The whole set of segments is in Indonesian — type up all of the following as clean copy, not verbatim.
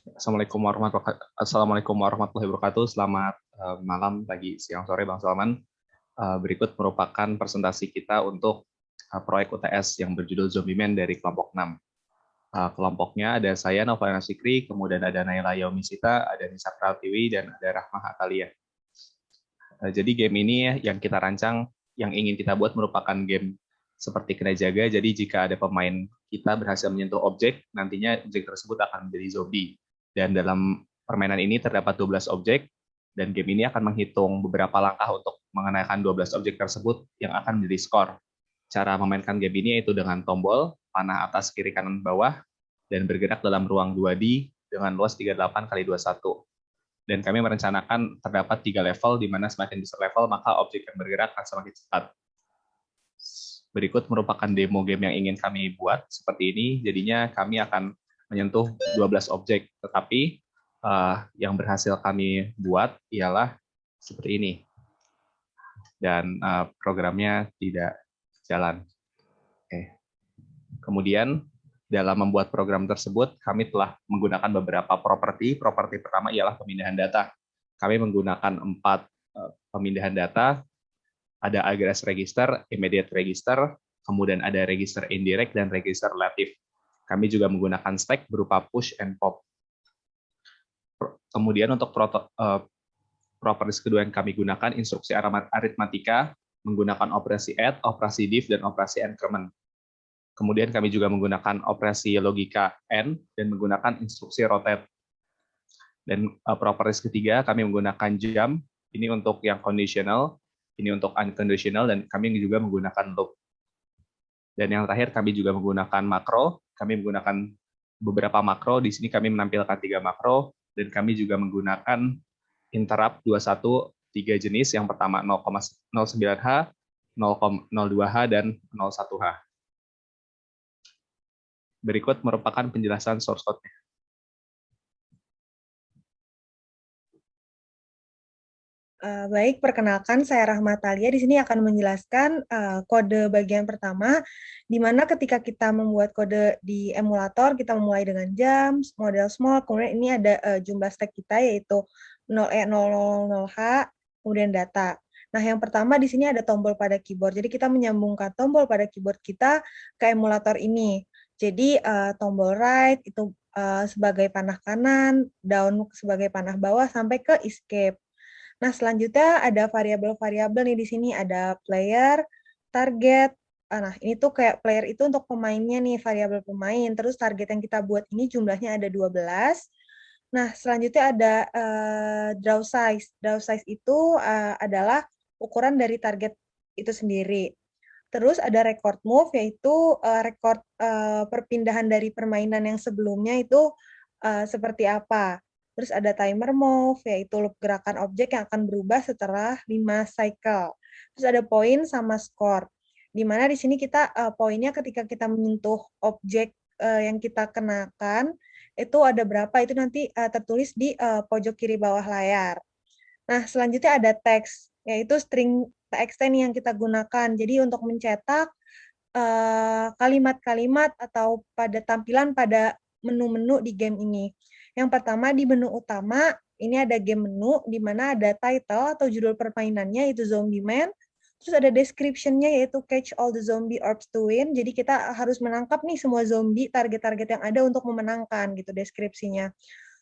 Assalamualaikum warahmatullahi wabarakatuh. Selamat malam, pagi, siang, sore, Bang Salman. Berikut merupakan presentasi kita untuk proyek UTS yang berjudul Zombie Man dari kelompok 6. Kelompoknya ada saya, Novana Sikri, kemudian ada Naila Yaumisita, ada Nisa Pratiwi, dan ada Rahma Atalia. Jadi game ini yang kita rancang, yang ingin kita buat merupakan game seperti kena jaga. Jadi jika ada pemain kita berhasil menyentuh objek, nantinya objek tersebut akan menjadi zombie. Dan dalam permainan ini terdapat 12 objek, dan game ini akan menghitung beberapa langkah untuk mengenakan 12 objek tersebut yang akan menjadi skor. Cara memainkan game ini yaitu dengan tombol, panah atas, kiri, kanan, bawah, dan bergerak dalam ruang 2D dengan luas 38 kali 21. Dan kami merencanakan terdapat 3 level, di mana semakin besar level, maka objek yang bergerak akan semakin cepat. Berikut merupakan demo game yang ingin kami buat seperti ini. Jadinya kami akan menyentuh 12 objek, tetapi yang berhasil kami buat ialah seperti ini. Dan programnya tidak jalan. Oke. Kemudian dalam membuat program tersebut, kami telah menggunakan beberapa properti. Properti pertama ialah pemindahan data. Kami menggunakan 4 pemindahan data. Ada address register, immediate register, kemudian ada register indirect, dan register relative. Kami juga menggunakan stack berupa push and pop. Kemudian untuk properties kedua yang kami gunakan, instruksi aritmatika, menggunakan operasi add, operasi div, dan operasi increment. Kemudian kami juga menggunakan operasi logika AND dan menggunakan instruksi rotate. Dan properties ketiga kami menggunakan jump, ini untuk yang conditional, ini untuk unconditional, dan kami juga menggunakan loop. Dan yang terakhir kami juga menggunakan makro, kami menggunakan beberapa makro, di sini kami menampilkan 3 makro, dan kami juga menggunakan interrupt 21 3 jenis, yang pertama 0,09H, 0,02H, dan 01H. Berikut merupakan penjelasan source code-nya. Baik, perkenalkan saya Rahma Atalia. Di sini akan menjelaskan kode bagian pertama, di mana ketika kita membuat kode di emulator, kita memulai dengan jam, model small, kemudian ini ada jumlah stack kita, yaitu 0E000H, kemudian data. Nah, yang pertama di sini ada tombol pada keyboard. Jadi kita menyambungkan tombol pada keyboard kita ke emulator ini. Jadi tombol right itu sebagai panah kanan, down sebagai panah bawah, sampai ke escape. Nah, selanjutnya ada variabel-variabel nih di sini, ada player, target. Nah, ini tuh kayak player itu untuk pemainnya nih, variabel pemain. Terus target yang kita buat ini jumlahnya ada 12. Nah, selanjutnya ada draw size. Draw size itu adalah ukuran dari target itu sendiri. Terus ada record move, yaitu record perpindahan dari permainan yang sebelumnya itu seperti apa. Terus ada timer move, yaitu loop gerakan objek yang akan berubah setelah 5 cycle. Terus ada poin sama score. Di mana di sini kita poinnya ketika kita menyentuh objek yang kita kenakan, itu ada berapa, itu nanti tertulis di pojok kiri bawah layar. Nah, selanjutnya ada teks, yaitu string TXT yang kita gunakan. Jadi untuk mencetak kalimat-kalimat atau pada tampilan pada menu-menu di game ini. Yang pertama di menu utama, ini ada game menu, di mana ada title atau judul permainannya, yaitu Zombie Man. Terus ada description-nya, yaitu catch all the zombie orbs to win. Jadi kita harus menangkap nih semua zombie, target-target yang ada untuk memenangkan, gitu deskripsinya.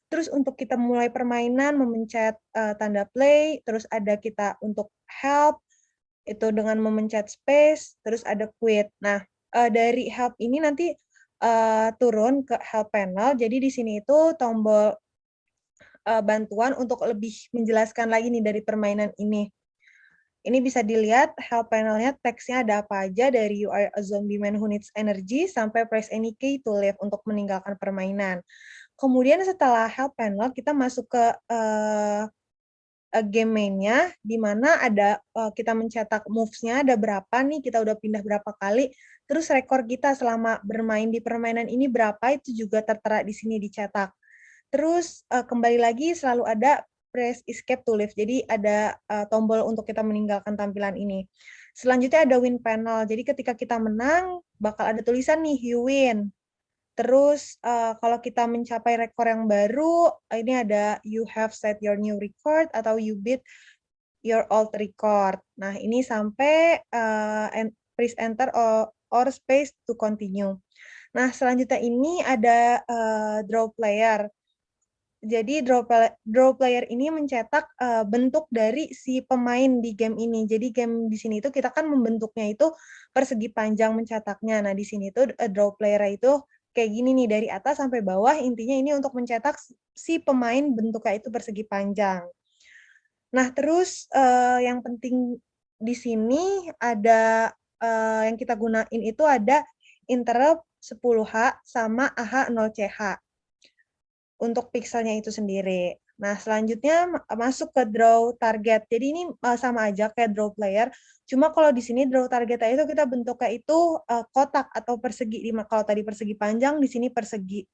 Terus untuk kita mulai permainan, memencet tanda play, terus ada kita untuk help, itu dengan memencet space, terus ada quit. Nah, dari help ini nanti turun ke help panel. Jadi di sini itu tombol bantuan untuk lebih menjelaskan lagi nih dari permainan ini. Ini bisa dilihat help panelnya, teksnya ada apa aja, dari you are a zombie man who needs energy sampai press any key to leave untuk meninggalkan permainan. Kemudian setelah help panel, kita masuk ke game main-nya, di mana ada kita mencetak moves-nya ada berapa nih, kita udah pindah berapa kali, terus rekor kita selama bermain di permainan ini berapa, itu juga tertera di sini dicetak. Terus kembali lagi selalu ada press escape to leave, jadi ada tombol untuk kita meninggalkan tampilan ini. Selanjutnya ada win panel, jadi ketika kita menang bakal ada tulisan nih you win. Terus kalau kita mencapai rekor yang baru, ini ada you have set your new record atau you beat your old record. Nah, ini sampai press enter or space to continue. Nah, selanjutnya ini ada draw player. Jadi draw player ini mencetak bentuk dari si pemain di game ini. Jadi game di sini itu kita kan membentuknya itu persegi panjang mencetaknya. Nah, di sini itu draw player itu kayak gini nih dari atas sampai bawah. Intinya ini untuk mencetak si pemain bentuknya itu persegi panjang. Nah, terus yang penting di sini ada yang kita gunain itu ada interrupt 10H sama AH 0CH untuk pixelnya itu sendiri. Nah, selanjutnya masuk ke draw target. Jadi ini sama aja kayak draw player. Cuma kalau di sini draw targetnya itu kita bentuknya itu kotak atau persegi. Kalau tadi persegi panjang, di sini persegi.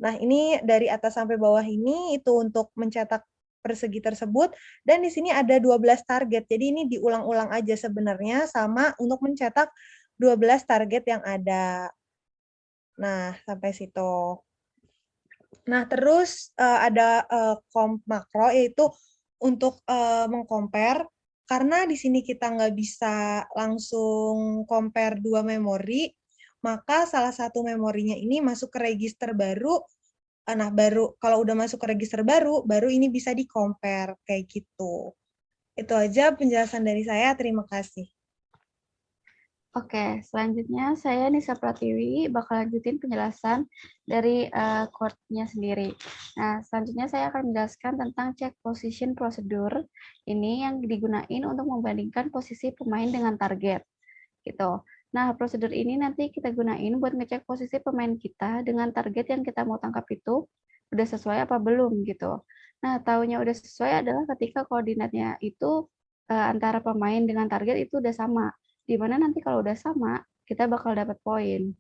Nah, ini dari atas sampai bawah ini itu untuk mencetak persegi tersebut. Dan di sini ada 12 target. Jadi ini diulang-ulang aja sebenarnya sama untuk mencetak 12 target yang ada. Nah, sampai situ. Nah, terus ada comp makro, yaitu untuk mengcompare, karena di sini kita nggak bisa langsung compare dua memori, maka salah satu memorinya ini masuk ke register baru. Nah, baru kalau udah masuk ke register baru ini bisa di-compare, kayak gitu. Itu aja penjelasan dari saya, terima kasih. Oke, selanjutnya saya Nisa Pratiwi bakal lanjutin penjelasan dari chord-nya sendiri. Nah, selanjutnya saya akan menjelaskan tentang check position procedure. Ini yang digunain untuk membandingkan posisi pemain dengan target. Gitu. Nah, prosedur ini nanti kita gunain buat ngecek posisi pemain kita dengan target yang kita mau tangkap itu udah sesuai apa belum gitu. Nah, taunya udah sesuai adalah ketika koordinatnya itu antara pemain dengan target itu udah sama. Di mana nanti kalau udah sama, kita bakal dapat poin.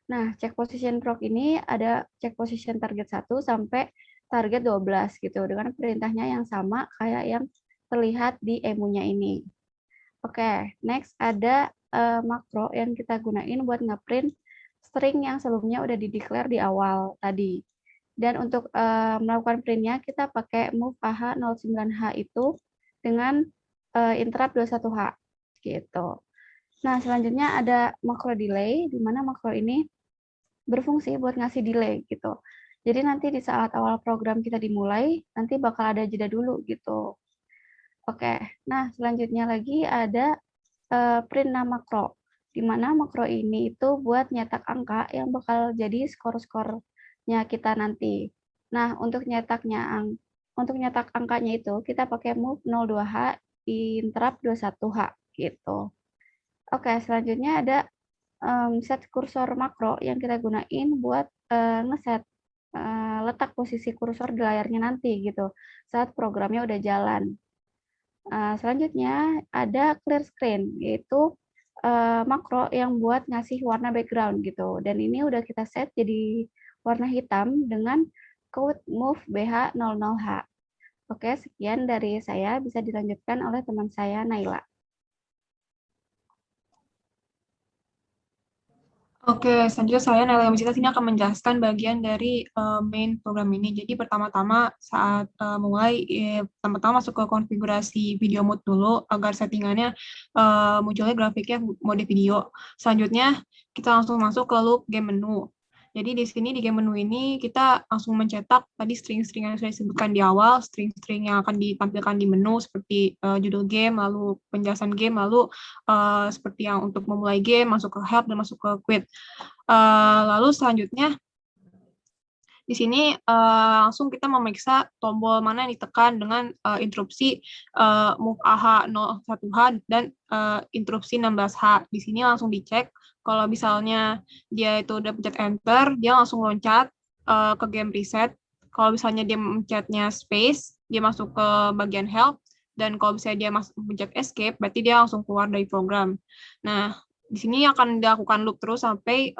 Nah, check position proc ini ada check position target 1 sampai target 12 gitu, dengan perintahnya yang sama kayak yang terlihat di emu-nya ini. Oke, next ada makro yang kita gunain buat ngeprint string yang sebelumnya udah di-declare di awal tadi. Dan untuk melakukan printnya, kita pakai move AH 09H itu dengan interrupt 21H gitu. Nah, selanjutnya ada makro delay, di mana makro ini berfungsi buat ngasih delay gitu. Jadi nanti di saat awal program kita dimulai, nanti bakal ada jeda dulu gitu. Oke, nah selanjutnya lagi ada print nama makro, di mana makro ini itu buat nyetak angka yang bakal jadi skor-skornya kita nanti. Nah, untuk nyetak angkanya itu kita pakai move 02H interrupt 21H gitu. Oke, selanjutnya ada set kursor makro yang kita gunain buat ngeset letak posisi kursor di layarnya nanti gitu saat programnya udah jalan. Selanjutnya ada clear screen, yaitu makro yang buat ngasih warna background gitu. Dan ini udah kita set jadi warna hitam dengan code move BH00H. Oke, sekian dari saya, bisa dilanjutkan oleh teman saya Naila. Oke, selanjutnya saya Naila Misita sini akan menjelaskan bagian dari main program ini. Jadi pertama-tama saat mulai, pertama-tama masuk ke konfigurasi video mode dulu agar settingannya munculnya grafiknya mode video. Selanjutnya kita langsung masuk ke loop game menu. Jadi di sini di game menu ini kita langsung mencetak tadi string-string yang sudah disebutkan di awal, string-string yang akan ditampilkan di menu seperti judul game, lalu penjelasan game, lalu seperti yang untuk memulai game, masuk ke help, dan masuk ke quit. Lalu selanjutnya di sini langsung kita memeriksa tombol mana yang ditekan dengan interupsi move AH 01H dan interupsi 16H. Di sini langsung dicek kalau misalnya dia itu udah pencet enter, dia langsung loncat ke game reset. Kalau misalnya dia mencetnya space, dia masuk ke bagian help, dan kalau misalnya dia mencet escape, berarti dia langsung keluar dari program. Nah, di sini akan dilakukan loop terus sampai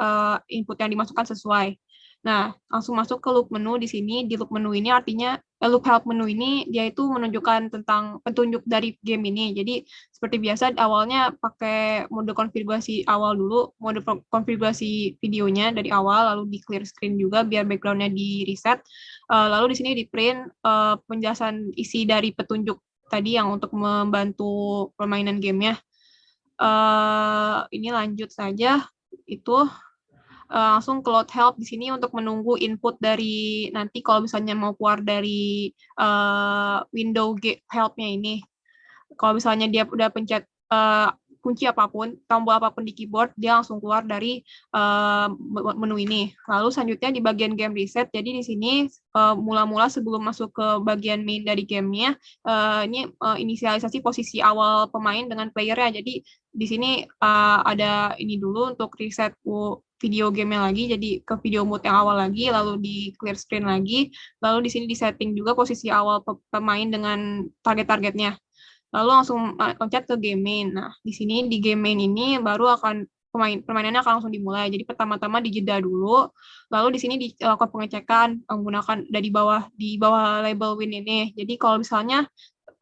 input yang dimasukkan sesuai. Nah, langsung masuk ke loop menu di sini. Di loop menu ini artinya loop help menu ini dia itu menunjukkan tentang petunjuk dari game ini. Jadi seperti biasa awalnya pakai mode konfigurasi awal dulu, mode konfigurasi videonya dari awal, lalu di clear screen juga biar backgroundnya di reset. Lalu di sini di print penjelasan isi dari petunjuk tadi yang untuk membantu permainan gamenya. Ini lanjut saja itu. Langsung ke load help di sini untuk menunggu input dari nanti kalau misalnya mau keluar dari window help-nya ini. Kalau misalnya dia udah pencet kunci apapun, tombol apapun di keyboard, dia langsung keluar dari menu ini. Lalu selanjutnya di bagian game reset, jadi di sini mula-mula sebelum masuk ke bagian main dari gamenya, ini inisialisasi posisi awal pemain dengan playernya. Jadi di sini ada ini dulu untuk reset video gamenya lagi, jadi ke video mode yang awal lagi, lalu di clear screen lagi, lalu di sini di setting juga posisi awal pemain dengan target-targetnya. Lalu langsung loncat ke game main. Nah, di sini di game main ini baru akan permainannya akan langsung dimulai. Jadi pertama-tama dijeda dulu, lalu di sini dilakukan pengecekan menggunakan di bawah label win ini. Jadi kalau misalnya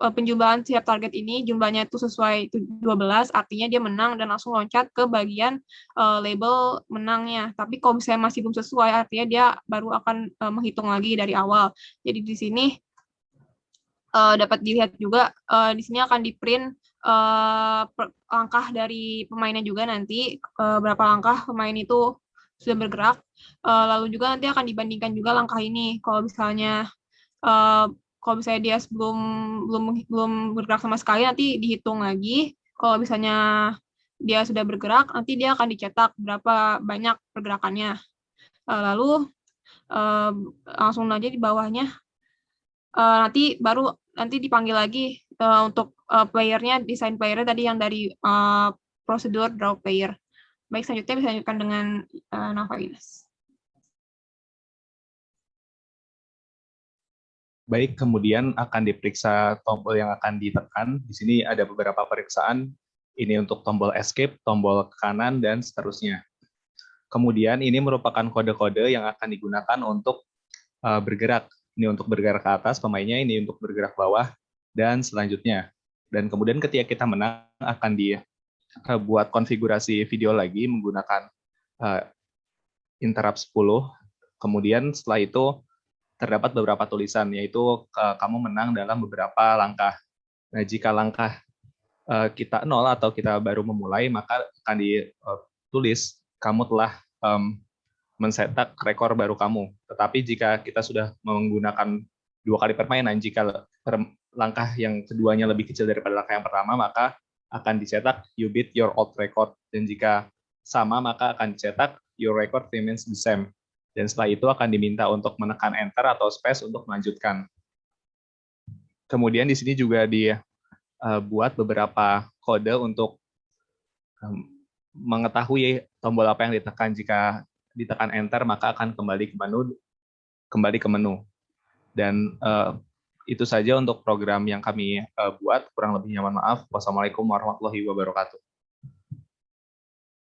penjumlahan setiap target ini jumlahnya itu sesuai 12, artinya dia menang dan langsung loncat ke bagian label menangnya. Tapi kalau misalnya masih belum sesuai, artinya dia baru akan menghitung lagi dari awal. Jadi di sini dapat dilihat juga di sini akan di-print langkah dari pemainnya juga nanti berapa langkah pemain itu sudah bergerak. Lalu juga nanti akan dibandingkan juga langkah ini. Kalau misalnya dia belum bergerak sama sekali, nanti dihitung lagi. Kalau misalnya dia sudah bergerak, nanti dia akan dicetak berapa banyak pergerakannya. Lalu langsung aja di bawahnya nanti dipanggil lagi untuk playernya, desain playernya tadi yang dari prosedur draw player. Baik, selanjutnya bisa lanjutkan dengan Nova Ines. Baik, kemudian akan diperiksa tombol yang akan ditekan. Di sini ada beberapa periksaan. Ini untuk tombol escape, tombol ke kanan, dan seterusnya. Kemudian ini merupakan kode-kode yang akan digunakan untuk bergerak. Ini untuk bergerak ke atas pemainnya, ini untuk bergerak bawah, dan selanjutnya. Dan kemudian ketika kita menang akan dibuat konfigurasi video lagi menggunakan interrupt 10. Kemudian setelah itu terdapat beberapa tulisan, yaitu kamu menang dalam beberapa langkah. Nah, jika langkah kita 0 atau kita baru memulai, maka akan ditulis kamu telah mencetak rekor baru kamu. Tetapi jika kita sudah menggunakan 2 kali permainan, jika langkah yang keduanya lebih kecil daripada langkah yang pertama, maka akan dicetak you beat your old record. Dan jika sama, maka akan dicetak your record remains the same. Dan setelah itu akan diminta untuk menekan enter atau space untuk melanjutkan. Kemudian di sini juga dibuat beberapa kode untuk mengetahui tombol apa yang ditekan. Jika ditekan enter maka akan kembali ke menu. Dan itu saja untuk program yang kami buat. Kurang lebihnya mohon maaf. Wassalamualaikum warahmatullahi wabarakatuh.